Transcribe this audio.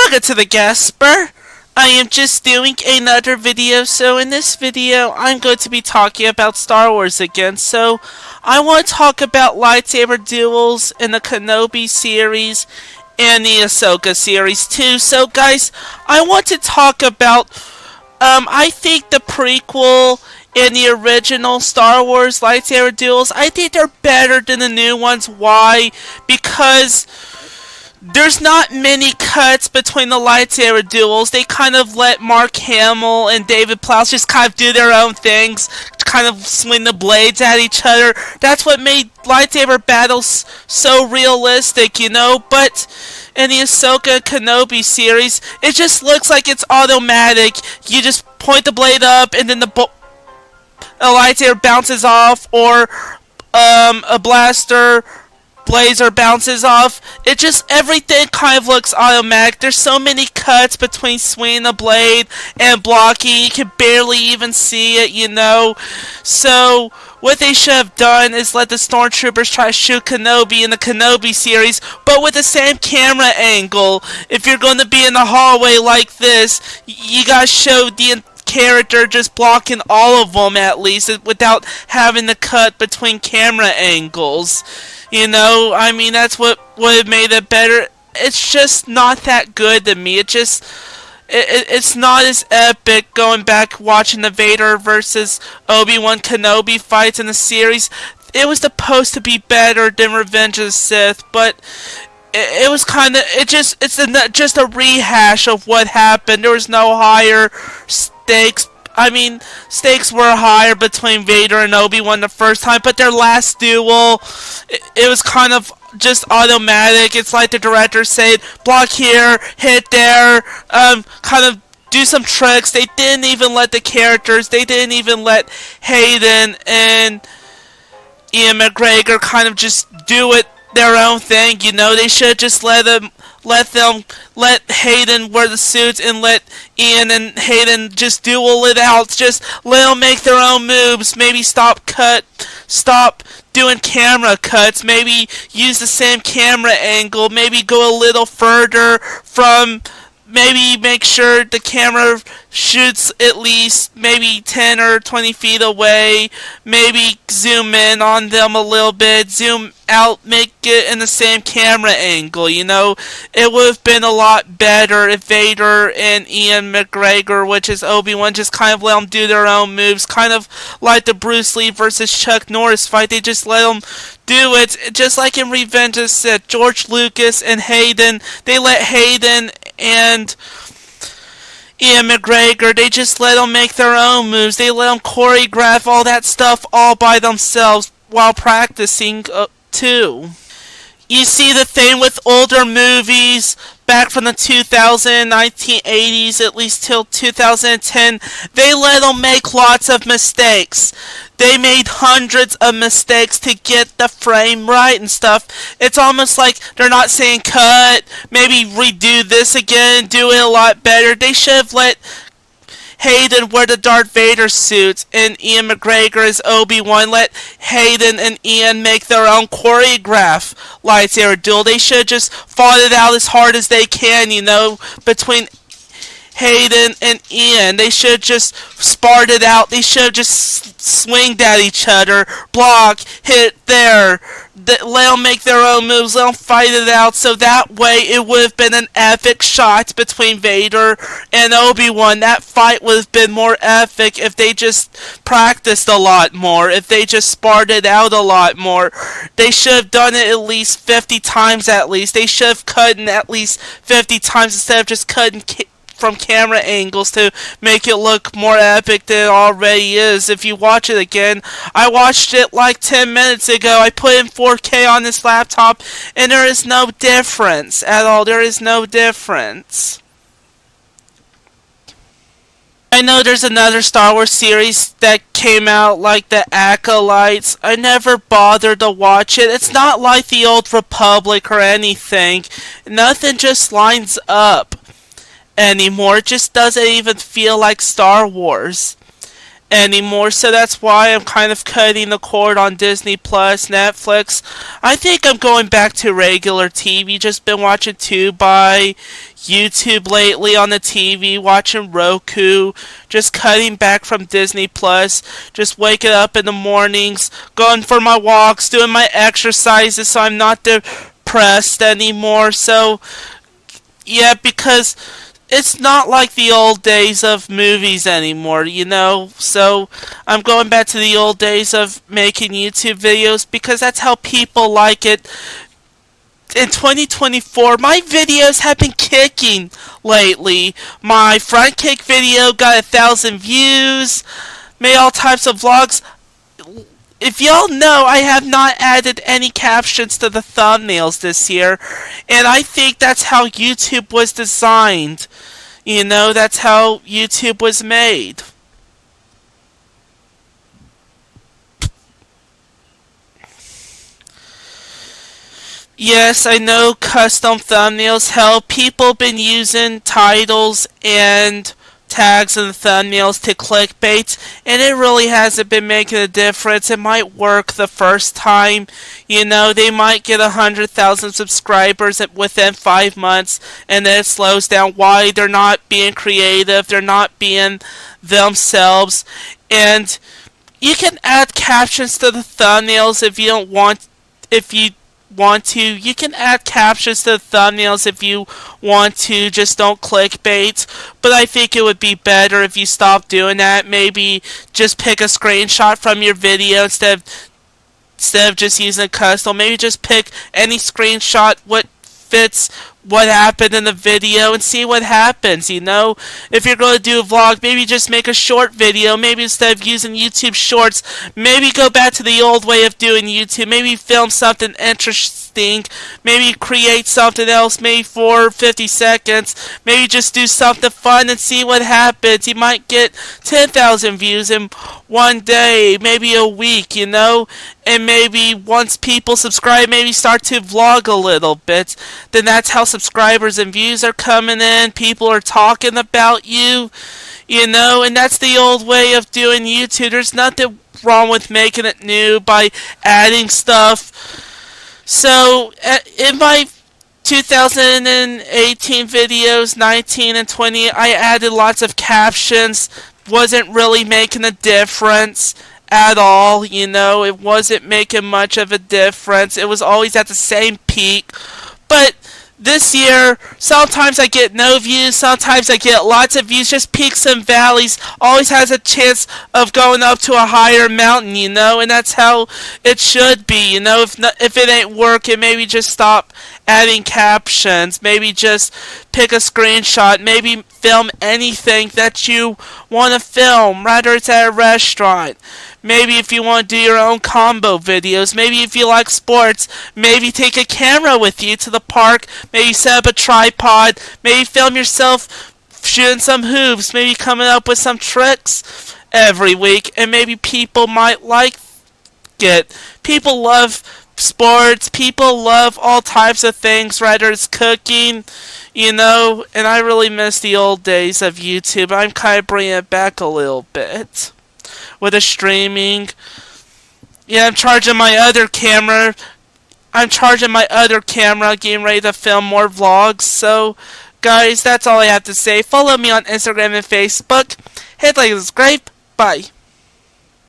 Welcome to the gasper. I am just doing another video, so in this video I'm going to be talking about Star Wars again. So I want to talk about lightsaber duels in the Kenobi series and the Ahsoka series too. So guys, I want to talk about I think the prequel and the original Star Wars lightsaber duels, I think they're better than the new ones. Why? Because there's not many cuts between the lightsaber duels. They kind of let Mark Hamill and David Prowse just kind of do their own things, kind of swing the blades at each other. That's what made lightsaber battles so realistic, you know? But in the Ahsoka Kenobi series, it just looks like it's automatic. You just point the blade up and then a lightsaber bounces off, or a blaster blazer bounces off. It just, everything kind of looks automatic. There's so many cuts between swinging the blade and blocking, you can barely even see it, you know. So what they should have done is let the stormtroopers try to shoot Kenobi in the Kenobi series, but with the same camera angle. If you're going to be in the hallway like this, you gotta show the character just blocking all of them at least, without having to cut between camera angles. You know, I mean, that's what would have made it better. It's just not that good to me. It's not as epic going back watching the Vader versus Obi-Wan Kenobi fights in the series. It was supposed to be better than Revenge of the Sith, but it was kind of, it's just a rehash of what happened. There was no higher stakes. I mean, stakes were higher between Vader and Obi-Wan the first time, but their last duel, it was kind of just automatic. It's like the director said, block here, hit there, kind of do some tricks. They didn't even let the characters, they didn't even let Hayden and Ian McGregor kind of just do it their own thing, you know. They should just let Hayden wear the suits and let Ian and Hayden just duel it out. Just let them make their own moves. Maybe stop doing camera cuts. Maybe use the same camera angle. Maybe go a little further from. Maybe make sure the camera shoots at least maybe 10 or 20 feet away. Maybe zoom in on them a little bit. Zoom out, make it in the same camera angle, you know. It would have been a lot better if Vader and Ian McGregor, which is Obi-Wan, just kind of let them do their own moves. Kind of like the Bruce Lee versus Chuck Norris fight. They just let them do it. Just like in Revenge of the Sith, George Lucas and Hayden, they let Hayden and Ian McGregor, they just let them make their own moves. They let them choreograph all that stuff all by themselves while practicing too. You see the thing with older movies back from the 1980s, at least till 2010, they let them make lots of mistakes. They made hundreds of mistakes to get the frame right and stuff. It's almost like they're not saying cut, maybe redo this again, do it a lot better. They should have let Hayden wear the Darth Vader suits and Ian McGregor as Obi-Wan. Let Hayden and Ian make their own choreograph lightsaber duel. They should just fought it out as hard as they can, you know, between Hayden and Ian. They should just sparred it out. They should just swinged at each other, block, hit there. Let them make their own moves, let them fight it out, so that way it would have been an epic shot between Vader and Obi-Wan. That fight would have been more epic if they just practiced a lot more, if they just sparred it out a lot more. They should have done it at least 50 times at least. They should have cut in at least 50 times instead of just cutting from camera angles to make it look more epic than it already is. If you watch it again, I watched it like 10 minutes ago. I put in 4K on this laptop and there is no difference at all. There is no difference. I know there's another Star Wars series that came out, like the Acolytes. I never bothered to watch it. It's not like the Old Republic or anything. Nothing just lines up anymore. It just doesn't even feel like Star Wars anymore, so that's why I'm kind of cutting the cord on Disney Plus, Netflix. I think I'm going back to regular TV. Just been watching by YouTube lately on the TV, watching Roku, just cutting back from Disney Plus, just waking up in the mornings, going for my walks, doing my exercises so I'm not depressed anymore. So, yeah, because it's not like the old days of movies anymore, you know? So I'm going back to the old days of making YouTube videos because that's how people like it. In 2024, my videos have been kicking lately. My front kick video got 1,000 views, made all types of vlogs. If y'all know, I have not added any captions to the thumbnails this year, and I think that's how YouTube was designed. You know, that's how YouTube was made. Yes, I know custom thumbnails help. People been using titles and tags in the thumbnails to clickbait, and it really hasn't been making a difference. It might work the first time, you know, they might get 100,000 subscribers within 5 months, and then it slows down. Why? They're not being creative, they're not being themselves, and you can add captions to the thumbnails if you don't if you want to. You can add captions to the thumbnails if you want to, just don't clickbait. But I think it would be better if you stop doing that. Maybe just pick a screenshot from your video instead of just using a custom. Maybe just pick any screenshot what fits what happened in the video and see what happens, you know? If you're going to do a vlog, maybe just make a short video. Maybe instead of using YouTube Shorts, maybe go back to the old way of doing YouTube. Maybe film something interesting. Maybe create something else, maybe for 50 seconds. Maybe just do something fun and see what happens. You might get 10,000 views in one day, maybe a week, you know? And maybe once people subscribe, maybe start to vlog a little bit. Then that's how subscribers and views are coming in. People are talking about you, you know, and that's the old way of doing YouTube. There's nothing wrong with making it new by adding stuff. So, in my 2018 videos, 19 and 20, I added lots of captions. Wasn't really making a difference at all, you know. It wasn't making much of a difference. It was always at the same peak. But this year, sometimes I get no views, sometimes I get lots of views, just peaks and valleys. Always has a chance of going up to a higher mountain, you know, and that's how it should be, you know. If it ain't working, maybe just stop adding captions, maybe just pick a screenshot, maybe film anything that you want to film, whether it's at a restaurant. Maybe if you want to do your own combo videos, maybe if you like sports, maybe take a camera with you to the park, maybe set up a tripod, maybe film yourself shooting some hoops, maybe coming up with some tricks every week, and maybe people might like it. People love sports, people love all types of things, whether it's cooking, you know, and I really miss the old days of YouTube. I'm kind of bringing it back a little bit with the streaming. Yeah, I'm charging my other camera, getting ready to film more vlogs. So, guys, that's all I have to say. Follow me on Instagram and Facebook. Hit like and subscribe. Bye.